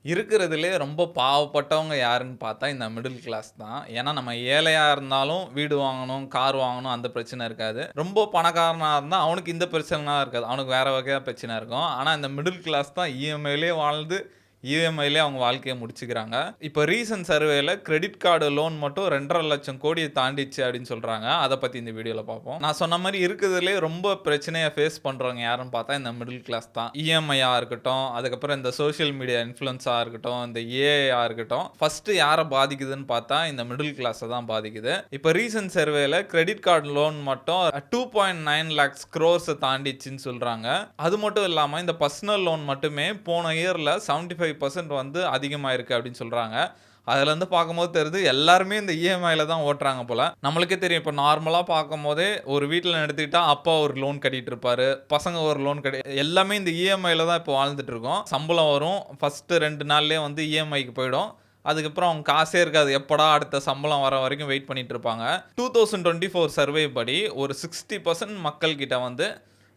இருக்கிறதுலே ரொம்ப பாவப்பட்டவங்க யாருன்னு பார்த்தா, இந்த மிடில் கிளாஸ் தான். ஏன்னா, நம்ம ஏழையா இருந்தாலும் வீடு வாங்கணும், கார் வாங்கணும் அந்த பிரச்சனை இருக்காது. ரொம்ப பணக்காரனா இருந்தா அவனுக்கு இந்த பிரச்சனைலாம் இருக்காது. அவனுக்கு வேற வகையா பிரச்சனை இருக்கும். ஆனா, இந்த மிடில் கிளாஸ் தான் இஎம்ஐலயே வாழ்ந்து, இஎம்ஐலயே அவங்க வாழ்க்கைய முடிச்சுக்கிறாங்க. இப்ப ரீசென்ட் சர்வேல கிரெடிட் கார்டு லோன் மட்டும் 2,50,000 லட்சம் கோடிய தாண்டிச்சு அப்படின்னு சொல்றாங்க. அத பத்தி இந்த வீடியோல பார்ப்போம். நான் சொன்ன மாரி இருக்கிறதுலயே ரொம்ப பிரச்சனைய ஃபேஸ் பண்றவங்க யாருன்னு பார்த்தா, இந்த மிடில் கிளாஸ் தான். இஎம்ஐயா இருக்கட்டும், அதுக்கப்புறம் இந்த சோசியல் மீடியா இன்ஃப்ளூயன்ஸா இருக்கட்டும், இந்த ஏஐயா இருக்கட்டும், ஃபர்ஸ்ட் யார பாதிக்குதுன்னு பார்த்தா, இந்த மிடில் கிளாஸ தான் பாதிக்குது. இப்ப ரீசென்ட் சர்வேல கிரெடிட் கார்டு லோன் மட்டும் 2.9 லாக்ஸ் குரோர்ஸ தாண்டிச்சுன்னு சொல்றாங்க. அது மட்டும் இல்லாம இந்த பர்சனல் லோன் மட்டுமே போன இயர்ல 75% வந்து அதிகமாயிருக்கு அப்படின்னு சொல்றாங்க. அதுலேருந்து பார்க்கும்போது தெரியுது எல்லாருமே இந்த இஎம்ஐல தான் ஓட்டுறாங்க போல. நம்மளுக்கே தெரியும் இப்போ நார்மலா பார்க்கும்போதே ஒரு வீட்ல எடுத்துக்கிட்டா அப்பா ஒரு லோன் கட்டிட்டு இருப்பாரு. பசங்க ஒரு லோன் எல்லாமே இந்த இஎம்ஐல தான் இப்போ வாழ்ந்துட்டு இருக்கோம். சம்பளம் வரும். ஃபர்ஸ்ட் 2 நாள்லயே வந்து இஎம்ஐக்கு போயிடும். அதுக்கப்புறம் அவங்க காசே இருக்காது. எப்படா அடுத்த சம்பளம் வர வரைக்கும் வெயிட் பண்ணிட்டு இருப்பாங்க. 2024 சர்வே படி ஒரு 60% மக்கள் கிட்ட வந்து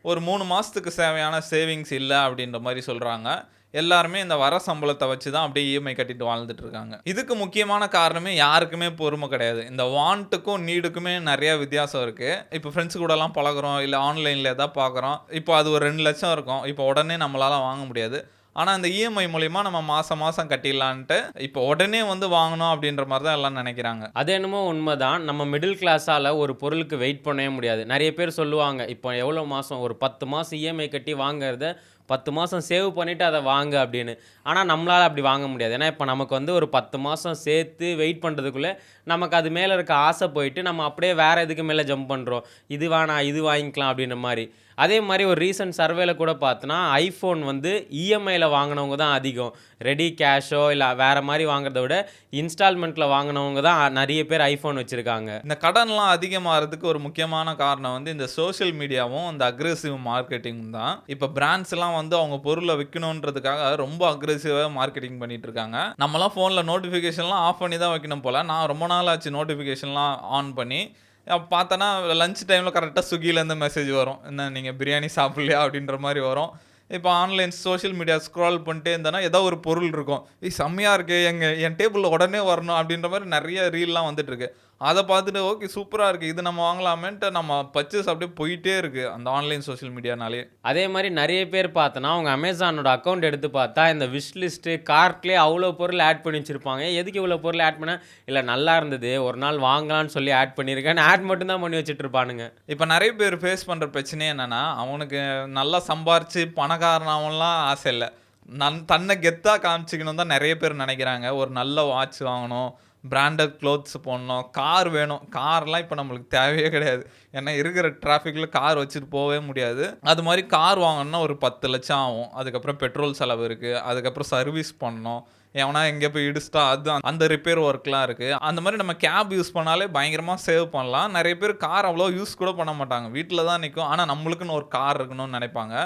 ஒரு 3 மாசத்துக்கு தேவையான சேவிங்ஸ் இல்ல அப்படின்ற மாரி சொல்றாங்க. எல்லாருமே இந்த வர சம்பளத்த வச்சு தான் அப்படியே இஎம்ஐ கட்டிட்டு வாழ்ந்துட்டு இருக்காங்க. இதுக்கு முக்கியமான காரணமே யாருக்குமே பொறுமை கிடையாது. இந்த வாண்ட்டுக்கும், நீடுக்குமே நெறைய வித்தியாசம் இருக்கு. இப்போ ஃப்ரெண்ட்ஸ் கூடலாம் பழகுறோம், இல்ல ஆன்லைன்ல எதாவது பார்க்குறோம். இப்போ அது ஒரு 2,00,000 இருக்கும். இப்போ உடனே நம்மளால வாங்க முடியாது. ஆனா, இந்த இஎம்ஐ மூலியமா நம்ம மாசம் மாசம் கட்டிடலான்ட்டு, இப்போ உடனே வந்து வாங்கணும் அப்படின்ற மாரி தான் எல்லாம் நெனைக்கிறாங்க. அது என்னமோ உண்மதான். நம்ம மிடில் கிளாஸால ஒரு பொருளுக்கு வெயிட் பண்ணவே முடியாது. நெறைய பேர் சொல்லுவாங்க, இப்போ எவ்வளோ மாசம் ஒரு 10 மாசம் இஎம்ஐ கட்டி வாங்குறத 10 மாசம் சேவ் பண்ணிட்டு அத வாங்கு அப்படின்னு. ஆனா நம்மளால அப்படி வாங்க முடியாது. ஏன்னா, இப்ப நமக்கு வந்து ஒரு 10 மாசம் சேர்த்து வெயிட் பண்றதுக்குள்ள, நமக்கு அது மேல இருக்க ஆசை போயிட்டு, நம்ம அப்படியே வேற எதுக்கு மேல ஜம்ப் பண்றோம். இது வேணாம், இது வாங்கிக்கலாம் அப்படின்ற மாரி. அதே மாரி ஒரு ரீசென்ட் சர்வேல கூட பார்த்தோன்னா, ஐஃபோன் வந்து இஎம்ஐல வாங்குனவங்க தான் அதிகம். ரெடி கேஷோ இல்ல வேற மாரி வாங்குறத விட, இன்ஸ்டால்மென்ட்ல வாங்குனவங்க தான் நெறைய பேர் ஐஃபோன் வச்சிருக்காங்க. இந்த கடன்லாம் அதிகமாகறதுக்கு ஒரு முக்கியமான காரணம் வந்து இந்த சோசியல் மீடியாவும், இந்த அக்ரெசிவ் மார்க்கெட்டிங்கும் தான். இப்ப பிராண்ட்ஸ்லாம் வந்து அவங்க பொருள விக்கணுன்றதுக்காக ரொம்ப அக்ரெசிவா மார்க்கெட்டிங் பண்ணிட்டு இருக்காங்க. நம்மலாம் ஃபோன்ல நோட்டிஃபிகேஷன்லாம் ஆஃப் பண்ணி தான் வைக்கணும் போல. நான் ரொம்ப நாள் ஆச்சு நோட்டிஃபிகேஷன்லாம் ஆன் பண்ணி. பார்த்தோன்னா லஞ்ச் டைம்ல கரெக்ட்டா ஸ்விக்கிலேருந்து மெசேஜ் வரும். என்ன நீங்க பிரியாணி சாப்பிடலையா? அப்படின்ற மாரி வரும். இப்போ ஆன்லைன் சோசியல் மீடியா ஸ்க்ரால் பண்ணிட்டே இருந்தேன்னா, ஏதோ ஒரு பொருள் இருக்கும். செம்மையா இருக்கே! என் டேபிள்ல உடனே வரணும் அப்படின்ற மாரி நெறைய ரீல்லாம் வந்துட்டு இருக்கு. அத பார்த்துட்டு ஓகே சூப்பரா இருக்கு. இது நம்ம வாங்கலாமேன்ட்டு நம்ம பர்ச்சேஸ் அப்படியே போயிட்டே இருக்கு. அந்த ஆன்லைன் சோசியல் மீடியானாலே. அதே மாரி நெறைய பேர் பார்த்தோன்னா, அவங்க அமேசானோட அக்கவுண்ட் எடுத்து பார்த்தா, இந்த விஷ் லிஸ்ட்டு, கார்ட்லயே அவ்ளோ பொருள் ஆட் பண்ணி வச்சிருப்பாங்க. எதுக்கு இவ்வளோ பொருள் ஆட் பண்ண? இல்ல நல்லா இருந்தது, ஒரு நாள் வாங்கலான்னு சொல்லி ஆட் பண்ணியிருக்கேன்னு ஆட் மட்டும் தான் பண்ணி வச்சுட்டு இருப்பானுங்க. இப்ப நெறைய பேர் ஃபேஸ் பண்ற பிரச்சனையே என்னன்னா, அவனுக்கு நல்லா சம்பாரிச்சு பணக்காரனாவன்லாம் ஆசை இல்ல. தன்னை கெத்தா காமிச்சுக்கணும்னு தான் நெறைய பேர் நெனைக்கிறாங்க. ஒரு நல்ல வாட்ச் வாங்கணும், பிராண்டட் க்ளோத்ஸ் போடணும், கார் வேணும். கார்லாம் இப்ப நம்மளுக்கு தேவையே கிடையாது. ஏன்னா இருக்கிற டிராஃபிக்ல கார் வச்சுட்டு போவே முடியாது. அது மாரி கார் வாங்கணும்னா ஒரு 10,00,000 ஆகும். அதுக்கப்புறம் பெட்ரோல் செலவு இருக்கு. அதுக்கப்புறம் சர்வீஸ் பண்ணணும். எவனா எங்கேயோ போய் இடிச்சிட்டா அது அந்த ரிப்பேர் ஒர்க்லாம் இருக்கு. அந்த மாரி நம்ம கேப் யூஸ் பண்ணாலே பயங்கரமா சேவ் பண்ணலாம். நெறைய பேர் கார் அவ்வளோ யூஸ் கூட பண்ண மாட்டாங்க. வீட்ல தான் நிக்கும். ஆனா நம்மளுக்குன்னு ஒரு கார் இருக்கணும்னு நெனைப்பாங்க.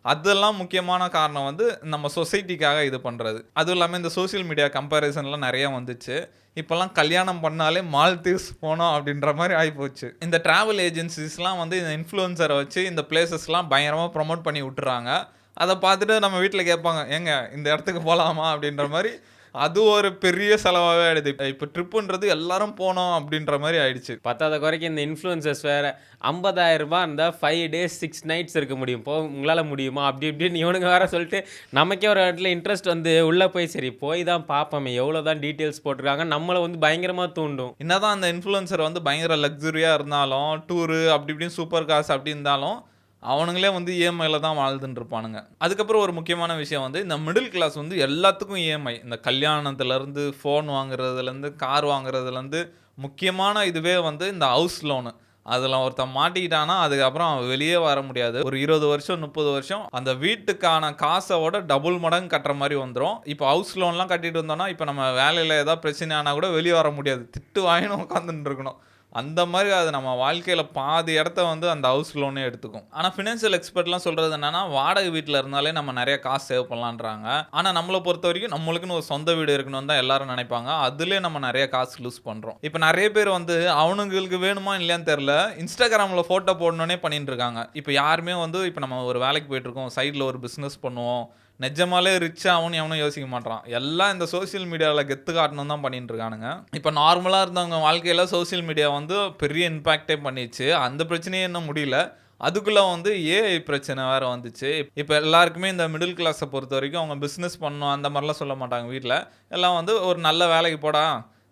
அதெல்லாம் முக்கியமான காரணம் வந்து நம்ம சொசைட்டிக்காக இது பண்றது. அதுவும் இல்லாம இந்த சோசியல் மீடியா கம்பேரிசன்லாம் நெறைய வந்துச்சு. இப்பலாம் கல்யாணம் பண்ணாலே மால்தீவ்ஸ் போனோம் அப்படின்ற மாரி ஆயிப்போச்சு. இந்த டிராவல் ஏஜென்சிஸ்லாம் வந்து இந்த இன்ஃப்ளூயன்சர வச்சு இந்த பிளேஸஸ்லாம் பயங்கரமா ப்ரமோட் பண்ணி விட்டுறாங்க. அத பார்த்துட்டு நம்ம வீட்ல கேட்பாங்க, "ஏங்க இந்த இடத்துக்கு போலாமா?" அப்படின்ற மாரி. அது ஒரு பெரிய செலவாவே ஆயிடுது. இப்ப ட்ரிப்புன்றது எல்லாரும் போனோம் அப்படின்ற மாரி ஆயிடுச்சு. பத்தாத குறைக்கு இந்த இன்ஃப்ளூயன்சர்ஸ் வேற ரூ. 50,000 இருந்தா 5 டேஸ் 6 நைட்ஸ் இருக்க முடியும். உங்களால முடியுமா? அப்படி இப்படின்னு இவனுங்க வேற சொல்லிட்டு, நமக்கே ஒரு இடத்துல இன்ட்ரெஸ்ட் வந்து உள்ள போய் சரி போய் தான் பார்ப்போமே, எவ்வளோ தான் டீட்டெயில்ஸ் போட்டிருக்காங்க, நம்மள வந்து பயங்கரமா தூண்டும். என்னதான் அந்த இன்ஃப்ளூயன்சர் வந்து பயங்கர லக்ஸூரியா இருந்தாலும், டூரு அப்படி இப்படின்னு சூப்பர் கார்ஸ் அப்படி இருந்தாலும், அவனுங்களே வந்து இஎம்ஐல தான் வாழ்ந்துட்டு இருப்பானுங்க. அதுக்கப்புறம் ஒரு முக்கியமான விஷயம் வந்து, இந்த மிடில் கிளாஸ் வந்து எல்லாத்துக்கும் இஎம்ஐ. இந்த கல்யாணத்துலருந்து, ஃபோன் வாங்குறதுலருந்து, கார் வாங்குறதுலருந்து, முக்கியமான இதுவே வந்து இந்த ஹவுஸ் லோனு. அதுல ஒருத்தன் மாட்டிக்கிட்டான்னா, அதுக்கப்புறம் அவன் வெளியே வர முடியாது. ஒரு 20 வருஷம், 30 வருஷம் அந்த வீட்டுக்கான காசோட டபுள் மடங்கு கட்டுற மாரி வந்துரும். இப்போ ஹவுஸ் லோன்லாம் கட்டிட்டு இருந்தோம்னா, இப்போ நம்ம வேலையில ஏதாவது பிரச்சனை ஆனா கூட வெளிய வர முடியாது. திட்டு வாங்கின்னு உட்காந்துட்டு இருக்கணும். அந்த மாரி அது நம்ம வாழ்க்கையில பாதி இடத்த வந்து அந்த ஹவுஸ் லோனே எடுத்துக்கும். ஆனா ஃபினான்ஷியல் எக்ஸ்பர்ட்லாம் சொல்றது என்னன்னா, வாடகை வீட்ல இருந்தாலே நம்ம நெறைய காசு சேவ் பண்ணலான்றாங்க. ஆனா நம்மள பொறுத்தவரைக்கும் நம்மளுக்குன்னு ஒரு சொந்த வீடு இருக்கணும்னு தான் எல்லாரும் நெனைப்பாங்க. அதிலயே நம்ம நெறைய காசு லூஸ் பண்றோம். இப்ப நெறைய பேர் வந்து அவனுங்களுக்கு வேணுமா இல்லையான்னு தெரியல. Instagramல ஃபோட்டோ போடணும்னே பண்ணிட்டு இருக்காங்க. இப்ப யாருமே வந்து இப்ப நம்ம ஒரு வேலைக்கு போயிட்டு இருக்கோம். சைடுல ஒரு பிசினஸ் பண்ணுவோம். நிஜமாலே ரிச் ஆகும்னு எவனும் யோசிக்க மாட்றான். எல்லாம் இந்த சோசியல் மீடியால கெத்து காட்டணும்னு தான் பண்ணிட்டு இருக்கானுங்க. இப்ப நார்மலா இருந்தவங்க வாழ்க்கையில சோசியல் மீடியா வந்து பெரிய இம்பாக்ட்டே பண்ணிருச்சு. அந்த பிரச்சனையே இன்னும் முடியல. அதுக்குள்ள வந்து ஏஐ பிரச்சனை வேற வந்துச்சு. இப்ப எல்லாருக்குமே இந்த மிடில் கிளாஸ பொறுத்தவரைக்கும் அவங்க பிசினஸ் பண்ணணும் அந்த மாரிலாம் சொல்ல மாட்டாங்க வீட்ல. எல்லாம் வந்து ஒரு நல்ல வேலைக்கு போடா,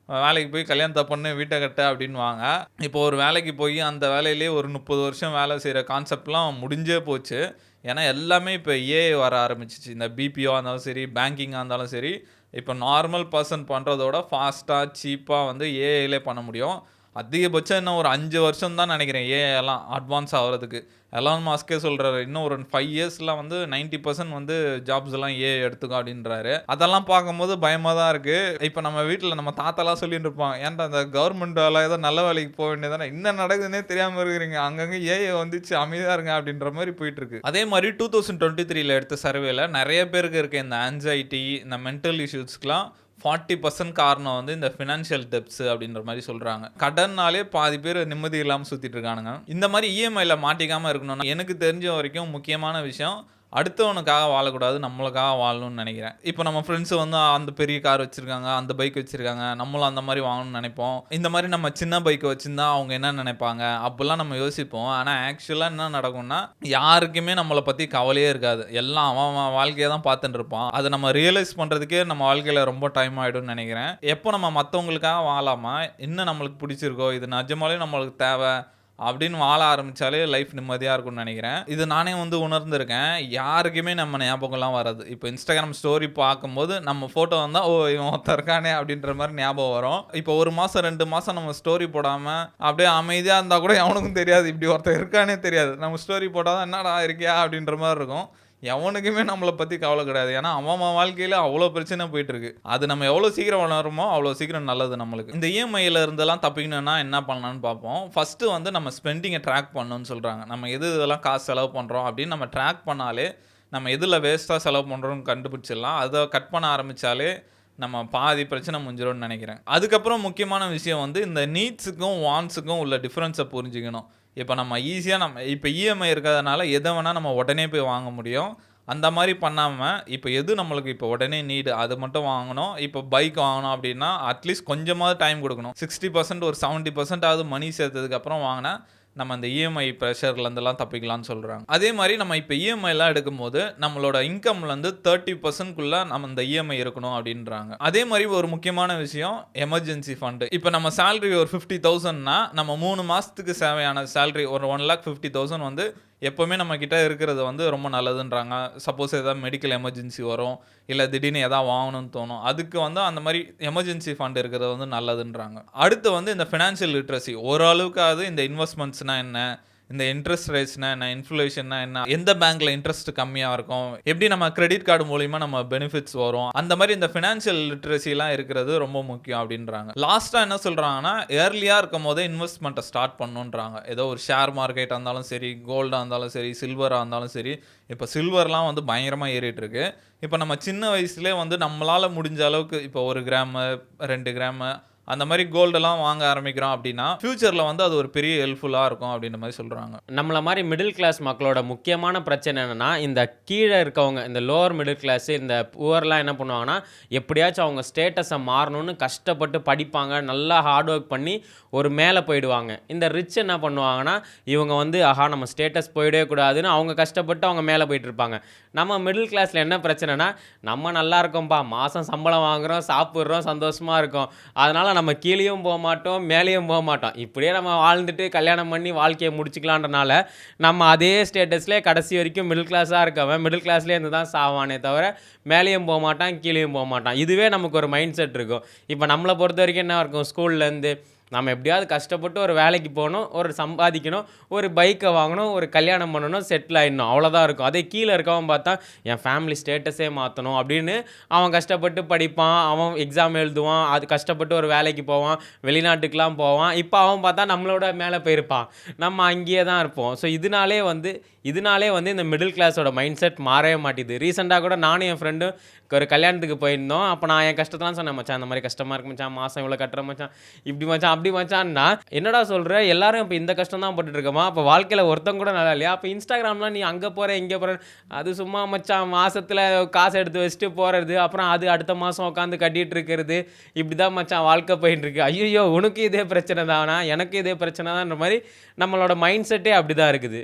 வேலைக்கு போய் கல்யாணத்த பண்ணு, வீட்ட கட்டு அப்டின்னுவாங்க. இப்போ ஒரு வேலைக்கு போய் அந்த வேலையிலேயே ஒரு 30 வருஷம் வேலை செய்ற கான்செப்ட்லாம் முடிஞ்சே போச்சு. ஏன்னா எல்லாமே இப்ப ஏஐ வர ஆரம்பிச்சுச்சு. இந்த பிபிஓ இருந்தாலும் சரி, பேங்கிங்கா இருந்தாலும் சரி, இப்ப நார்மல் பெர்சன் பண்றதோட ஃபாஸ்ட்டா, சீப்பா வந்து ஏஐலே பண்ண முடியும். அதிகபட்சம் இன்னும் ஒரு 5 வருஷம் தான் நெனைக்கிறேன் ஏஐ எல்லாம் அட்வான்ஸ் ஆவறதுக்கு. எலான் மாஸ்க்கே சொல்றாரு, இன்னும் ஒரு 5 இயர்ஸ்ல வந்து 90% வந்து ஜாப்ஸ் எல்லாம் ஏஐ எடுத்துக்கும் அப்டின்றாரு. அதெல்லாம் பார்க்கும்போது பயமா தான் இருக்கு. இப்ப நம்ம வீட்ல நம்ம தாத்தாலாம் சொல்லிட்டு இருப்பாங்க, "ஏன்டா அந்த கவர்மெண்ட் வேல ஏதோ நல்ல வேலைக்கு போ வேண்டியது தானே, என்ன நடக்குதுன்னே தெரியாம இருக்கிறீங்க. அங்கங்க ஏஐ வந்துச்சு அமைதியா இருங்க" அப்டின்ற மாரி போயிட்டு இருக்கு. அதே மாரி 2023ல எடுத்த சர்வேல நெறைய பேருக்கு இருக்க இந்த ஆங்ஸைட்டி, இந்த மென்டல் இஷ்யூஸ்க்குலாம் 40% காரணம் வந்து இந்த ஃபினான்ஷியல் டெப்ட்ஸ் அப்படின்ற மாரி சொல்றாங்க. கடன்னாலே பாதி பேர் நிம்மதி இல்லாம சுத்திட்டு இருக்கானுங்க. இந்த மாரி இஎம்ஐல மாட்டிக்காம இருக்கணும்னா எனக்கு தெரிஞ்ச வரைக்கும் முக்கியமான விஷயம் அடுத்தவனுக்காக வாழக்கூடாது, நம்மளுக்காக வாழணும்னு நெனைக்கிறேன். இப்ப நம்ம ஃப்ரெண்ட்ஸ் வந்து அந்த பெரிய கார் வச்சிருக்காங்க, அந்த பைக் வச்சிருக்காங்க. நம்மளும் அந்த மாரி வாங்கணும்னு நெனைப்போம். இந்த மாரி நம்ம சின்ன பைக் வச்சிருந்தா அவங்க என்ன நெனைப்பாங்க? அப்படிலாம் நம்ம யோசிப்போம். ஆனா ஆக்சுவலா என்ன நடக்கும்னா, யாருக்குமே நம்மள பத்தி கவலையே இருக்காது. எல்லாம் அவன் அவன் வாழ்க்கைய தான் பார்த்துட்டு இருப்பான். அத நம்ம ரியலைஸ் பண்றதுக்கே நம்ம வாழ்க்கையில ரொம்ப டைம் ஆயிடும்னு நெனைக்கிறேன். எப்போ நம்ம மத்தவங்களுக்காக வாழாம, என்ன நம்மளுக்கு பிடிச்சிருக்கோ, இது நிஜமாலே நம்மளுக்கு தேவை அப்படின்னு வாழ ஆரம்பிச்சாலே லைஃப் நிம்மதியா இருக்கும்னு நெனைக்கிறேன். இது நானே வந்து உணர்ந்திருக்கேன். யாருக்குமே நம்ம ஞாபகம்லாம் வராது. இப்போ Instagram ஸ்டோரி பார்க்கும்போது நம்ம ஃபோட்டோ வந்தா, "ஓ! இவன் ஒருத்தன் இருக்கானே" அப்படின்ற மாரி ஞாபகம் வரும். இப்போ 1 மாசம் 2 மாசம் நம்ம ஸ்டோரி போடாம அப்படியே அமைதியா இருந்தா கூட எவனுக்கும் தெரியாது. இப்படி ஒருத்தன் இருக்கானே தெரியாது. நம்ம ஸ்டோரி போட்டா தான், "என்னடா இருக்கியா?" அப்படின்ற மாரி இருக்கும். எவனுக்குமே நம்மள பத்தி கவலை கிடையாது. ஏன்னா, அவன் வாழ்க்கையில அவ்ளோ பிரச்சனை போயிட்டு இருக்கு. அது நம்ம எவ்வளோ சீக்கிரம் உணர்றோமோ, அவ்வளோ சீக்கிரம் நல்லது நம்மளுக்கு. இந்த இஎம்ஐல இருந்தெல்லாம் தப்பிக்கணும்னா என்ன பண்ணலாம்னு பார்ப்போம். ஃபர்ஸ்ட்டு வந்து நம்ம ஸ்பெண்டிங்க ட்ராக் பண்ணணும்னு சொல்றாங்க. நம்ம எது இதெல்லாம் காசு செலவு பண்றோம் அப்படின்னு நம்ம ட்ராக் பண்ணாலே, நம்ம எதுல வேஸ்ட்டா செலவு பண்றோம்னு கண்டுபிடிச்சிடலாம். அத கட் பண்ண ஆரம்பிச்சாலே, நம்ம பாதி பிரச்சனை முடிஞ்சிரும்னு நெனைக்கிறேன். அதுக்கப்புறம் முக்கியமான விஷயம் வந்து இந்த நீட்ஸுக்கும், வாண்ட்ஸுக்கும் உள்ள டிஃபரன்ஸ புரிஞ்சுக்கணும். இப்ப நம்ம ஈஸியா இப்ப இஎம்ஐ இருக்கிறதுனால எத வேணா நம்ம உடனே போய் வாங்க முடியும். அந்த மாரி பண்ணாம, இப்ப எது நம்மளுக்கு இப்ப உடனே நீடு அது மட்டும் வாங்கணும். இப்ப பைக் வாங்கணும் அப்டின்னா, அட்லீஸ்ட் கொஞ்சமாவது டைம் குடுக்கணும். 60% ஒரு 70% ஆவது மணி சேர்த்ததுக்கு அப்புறம் வாங்குனா, நம்ம அந்த இஎம்ஐ பிரஷர்லேருந்துலாம் தப்பிக்கலாம்னு சொல்றாங்க. அதே மாரி நம்ம இப்ப இஎம்ஐலாம் எடுக்கும்போது, நம்மளோட இன்கம்லேருந்து 30%க்குள்ள நம்ம இந்த இஎம்ஐ இருக்கணும் அப்டின்றாங்க. அதே மாரி ஒரு முக்கியமான விஷயம் எமர்ஜென்சி ஃபண்ட். இப்ப நம்ம சேலரி ஒரு 50,000ன்னா, நம்ம 3 மாசத்துக்கு தேவையான சேலரி ஒரு 1,50,000 வந்து எப்பவுமே நம்ம கிட்ட இருக்கிறது வந்து ரொம்ப நல்லதுன்றாங்க. சப்போஸ் ஏதாவது மெடிக்கல் எமர்ஜென்சி வரும், இல்ல திடீர்னு ஏதாவது வாங்கணும்னு தோணும். அதுக்கு வந்து அந்த மாரி எமர்ஜென்சி ஃபண்ட் இருக்கிறது வந்து நல்லதுன்றாங்க. அடுத்து வந்து இந்த ஃபினான்ஷியல் லிட்ரசி ஓரளவுக்காவது இந்த இன்வெஸ்ட்மெண்ட்ஸ்னா என்ன? இந்த இன்ட்ரெஸ்ட் ரேட்ஸ்னா என்ன? இன்ஃப்ளேஷன்னா என்ன? எந்த பேங்க்ல இன்ட்ரெஸ்ட் கம்மியா இருக்கும்? எப்படி நம்ம கிரெடிட் கார்டு மூலியமா நம்ம பெனிஃபிட்ஸ் வரும்? அந்த மாரி இந்த ஃபினான்ஷியல் லிட்ரசிலாம் இருக்கிறது ரொம்ப முக்கியம் அப்படின்றாங்க. லாஸ்ட்டா என்ன சொல்றாங்கன்னா, ஏர்லியா இருக்கும்போதே இன்வெஸ்ட்மெண்ட்ட ஸ்டார்ட் பண்ணணுன்றாங்க. ஏதோ ஒரு ஷேர் மார்க்கெட்டா இருந்தாலும் சரி, கோல்டா இருந்தாலும் சரி, சில்வரா இருந்தாலும் சரி. இப்ப சில்வர்லாம் வந்து பயங்கரமா ஏறிட்டு இருக்கு. இப்ப நம்ம சின்ன வயசுலயே வந்து நம்மளால முடிஞ்ச அளவுக்கு இப்போ 1 கிராமு, 2 கிராமு அந்த மாரி கோல்டெல்லாம் வாங்க ஆரம்பிக்கிறோம் அப்படின்னா, ஃபியூச்சர்ல வந்து அது ஒரு பெரிய ஹெல்ப்ஃபுல்லா இருக்கும் அப்படின்ற மாரி சொல்றாங்க. நம்மள மாரி மிடில் கிளாஸ் மக்களோட முக்கியமான பிரச்சனை என்னன்னா, இந்த கீழ இருக்கவங்க, இந்த லோவர் மிடில் கிளாஸ், இந்த புவர்லாம் என்ன பண்ணுவாங்கன்னா, எப்படியாச்சும் அவங்க ஸ்டேட்டஸ மாறணும்னு கஷ்டப்பட்டு படிப்பாங்க. நல்லா ஹார்ட் ஒர்க் பண்ணி ஒரு மேல போயிடுவாங்க. இந்த ரிச் என்ன பண்ணுவாங்கன்னா, இவங்க வந்து ஆஹா நம்ம ஸ்டேட்டஸ் போயிடவே கூடாதுன்னு அவங்க கஷ்டப்பட்டு அவங்க மேல போயிட்டுருப்பாங்க. நம்ம மிடில் கிளாஸ்ல என்ன பிரச்சனைனா, நம்ம நல்லா இருக்கோம்ப்பா, மாசம் சம்பளம் வாங்குறோம், சாப்பிடுறோம், சந்தோஷமா இருக்கோம். அதனால நம்ம கீழயும் போமாட்டோம், மேலேயும் போமாட்டோம். இப்படியே நம்ம வாழ்ந்துட்டு கல்யாணம் பண்ணி வாழ்க்கைய முடிச்சுக்கலான்றனால, நம்ம அதே ஸ்டேட்டஸ்லயே கடைசி வரைக்கும் மிடில் கிளாஸா இருக்கவன், மிடில் கிளாஸ்லயே இருந்து தான் சாவானே தவிர, மேலேயும் போமாட்டான், கீழயும் போமாட்டான். இதுவே நமக்கு ஒரு மைண்ட் செட் இருக்கும். இப்ப நம்மள பொறுத்தவரைக்கும் என்ன இருக்கும், ஸ்கூல்லேருந்து நம்ம எப்படியாவது கஷ்டப்பட்டு ஒரு வேலைக்கு போகணும், ஒரு சம்பாதிக்கணும், ஒரு பைக்கை வாங்கணும், ஒரு கல்யாணம் பண்ணணும், செட்டில் ஆயிடணும். அவ்வளோதான் இருக்கும். அதே கீழே இருக்கவன் பார்த்தா, என் ஃபேமிலி ஸ்டேட்டஸே மாற்றணும் அப்படின்னு அவன் கஷ்டப்பட்டு படிப்பான், அவன் எக்ஸாம் எழுதுவான், அது கஷ்டப்பட்டு ஒரு வேலைக்கு போவான், வெளிநாட்டுக்கெலாம் போவான். இப்போ அவன் பார்த்தா நம்மளோட மேலே போயிருப்பான். நம்ம அங்கேயே தான் இருப்போம். ஸோ இதனாலே வந்து இந்த மிடில் கிளாஸோட மைண்ட் செட் மாறவே மாட்டேது. ரீசெண்டாக கூட நானும் என் ஃப்ரெண்டும் ஒரு கல்யாணத்துக்கு போயிருந்தோம். அப்போ நான் என் கஷ்டத்தெல்லாம் சொன்னேன், மச்சான் இந்த மாதிரி கஷ்டமாக இருக்கு மச்சான், மாதம் இவ்வளோ கட்டுறேன் மச்சான், இப்படி மச்சான் அப்படி மச்சான்னா, "என்னடா சொல்ற? எல்லாரும் இப்ப இந்த கஷ்டம் தான் பட்டுட்டு இருக்கோமா? அப்ப வாழ்க்கையில ஒருத்தன் கூட நல்லா இல்லையா? அப்ப Instagramலாம் நீ அங்க போற, இங்க போற." அது சும்மா மச்சான் மாசத்துல காசு எடுத்து வச்சுட்டு போறது. அப்புறம் அது அடுத்த மாசம் உட்காந்து கட்டிட்டு இருக்கிறது. இப்படிதான் மச்சான் வாழ்க்கை போயிட்டு இருக்கு. ஐய்யய்யோ! உனக்கும் இதே பிரச்சனை தானா? எனக்கும் இதே பிரச்சனை தான்ற மாரி நம்மளோட மைண்ட் செட்டே அப்படிதான் இருக்குது.